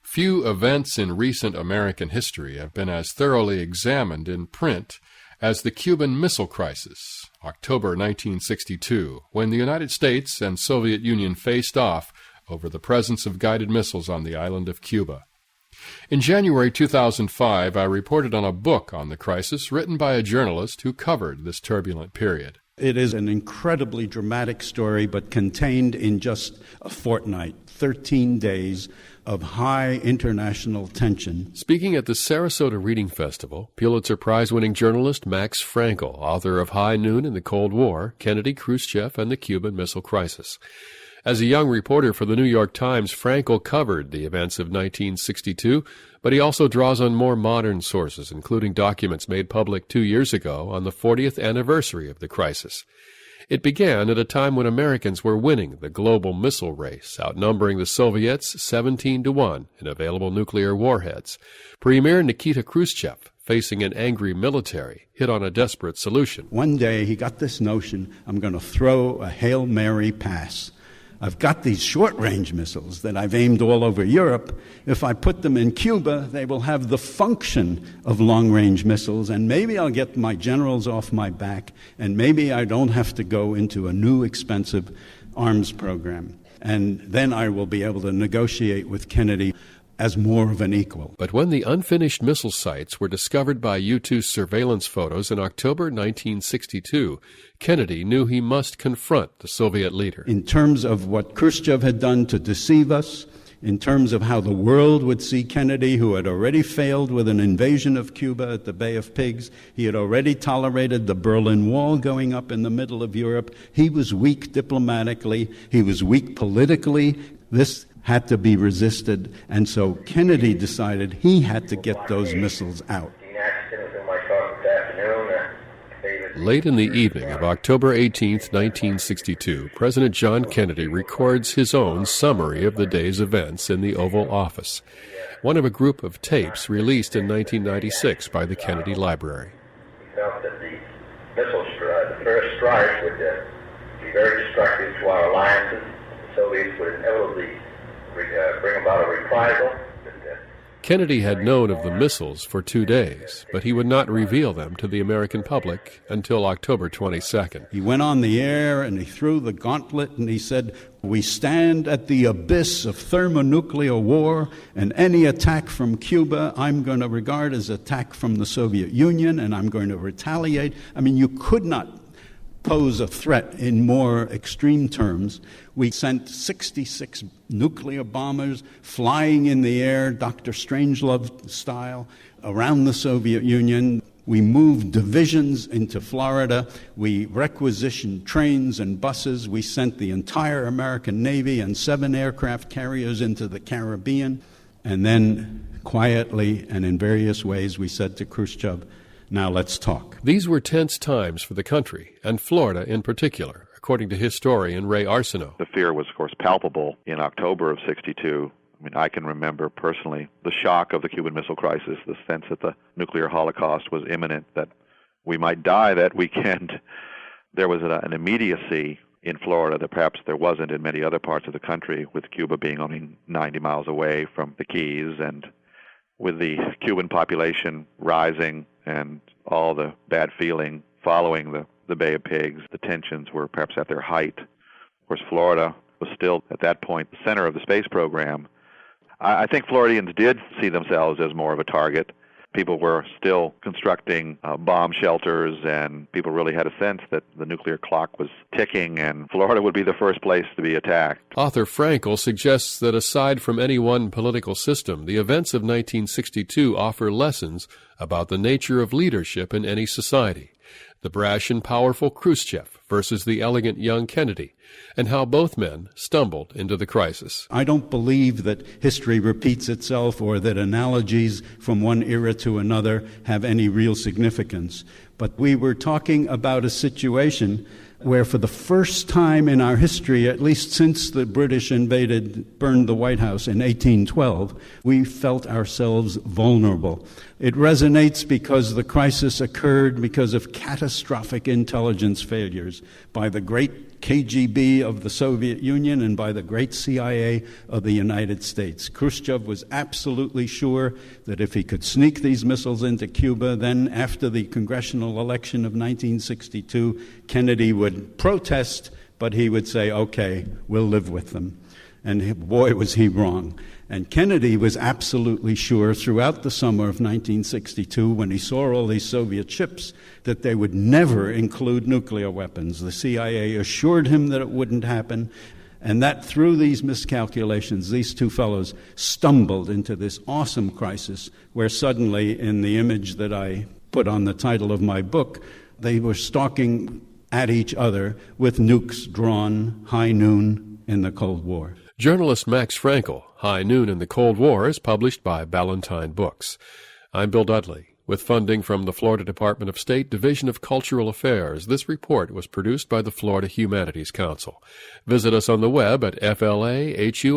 Few events in recent American history have been as thoroughly examined in print as the Cuban Missile Crisis, October 1962, when the United States and Soviet Union faced off over the presence of guided missiles on the island of Cuba. In January 2005, I reported on a book on the crisis written by a journalist who covered this turbulent period. It is an incredibly dramatic story, but contained in just a fortnight, 13 days of high international tension. Speaking at the Sarasota Reading Festival, Pulitzer Prize-winning journalist Max Frankel, author of High Noon in the Cold War, Kennedy, Khrushchev, and the Cuban Missile Crisis. As a young reporter for the New York Times, Frankel covered the events of 1962, but he also draws on more modern sources, including documents made public 2 years ago on the 40th anniversary of the crisis. It began at a time when Americans were winning the global missile race, outnumbering the Soviets 17-1 in available nuclear warheads. Premier Nikita Khrushchev, facing an angry military, hit on a desperate solution. One day he got this notion, I'm going to throw a Hail Mary pass. I've got these short-range missiles that I've aimed all over Europe. If I put them in Cuba, they will have the function of long-range missiles, and maybe I'll get my generals off my back, and maybe I don't have to go into a new expensive arms program. And then I will be able to negotiate with Kennedy as more of an equal. But when the unfinished missile sites were discovered by U-2 surveillance photos in October 1962, Kennedy knew he must confront the Soviet leader. In terms of what Khrushchev had done to deceive us, in terms of how the world would see Kennedy, who had already failed with an invasion of Cuba at the Bay of Pigs, he had already tolerated the Berlin Wall going up in the middle of Europe. He was weak diplomatically, he was weak politically. This had to be resisted, and so Kennedy decided he had to get those missiles out. Late in the evening of October 18, 1962, President John Kennedy records his own summary of the day's events in the Oval Office, one of a group of tapes released in 1996 by the Kennedy Library. He felt that the first strike would be very destructive to our alliances. The Soviets would inevitably bring about a reprisal. Kennedy had known of the missiles for 2 days, but he would not reveal them to the American public until October 22nd. He went on the air and he threw the gauntlet and he said, "We stand at the abyss of thermonuclear war, and any attack from Cuba I'm going to regard as attack from the Soviet Union, and I'm going to retaliate." I mean, you could not pose a threat in more extreme terms. We sent 66 nuclear bombers flying in the air, Dr. Strangelove style, around the Soviet Union. We moved divisions into Florida. We requisitioned trains and buses. We sent the entire American Navy and 7 aircraft carriers into the Caribbean. And then, quietly and in various ways, we said to Khrushchev, "Now let's talk." These were tense times for the country, and Florida in particular, according to historian Ray Arsenault. The fear was, of course, palpable in October of '62. I mean, I can remember personally the shock of the Cuban Missile Crisis, the sense that the nuclear holocaust was imminent, that we might die that weekend. There was an immediacy in Florida that perhaps there wasn't in many other parts of the country, with Cuba being only 90 miles away from the Keys, and with the Cuban population rising and all the bad feeling following the Bay of Pigs. The tensions were perhaps at their height. Of course, Florida was still, at that point, the center of the space program. I think Floridians did see themselves as more of a target. People were still constructing bomb shelters, and people really had a sense that the nuclear clock was ticking, and Florida would be the first place to be attacked. Author Frankel suggests that aside from any one political system, the events of 1962 offer lessons about the nature of leadership in any society. The brash and powerful Khrushchev versus the elegant young Kennedy, and how both men stumbled into the crisis. I don't believe that history repeats itself or that analogies from one era to another have any real significance. But we were talking about a situation where for the first time in our history, at least since the British burned the White House in 1812, we felt ourselves vulnerable. It resonates because the crisis occurred because of catastrophic intelligence failures by the great KGB of the Soviet Union and by the great CIA of the United States. Khrushchev was absolutely sure that if he could sneak these missiles into Cuba, then after the congressional election of 1962, Kennedy would protest, but he would say, okay, we'll live with them. And boy, was he wrong. And Kennedy was absolutely sure throughout the summer of 1962, when he saw all these Soviet ships, that they would never include nuclear weapons. The CIA assured him that it wouldn't happen, and that through these miscalculations, these two fellows stumbled into this awesome crisis where suddenly, in the image that I put on the title of my book, they were stalking at each other with nukes drawn high noon in the Cold War. Journalist Max Frankel, High Noon in the Cold War, is published by Ballantine Books. I'm Bill Dudley. With funding from the Florida Department of State Division of Cultural Affairs, this report was produced by the Florida Humanities Council. Visit us on the web at flahum.org.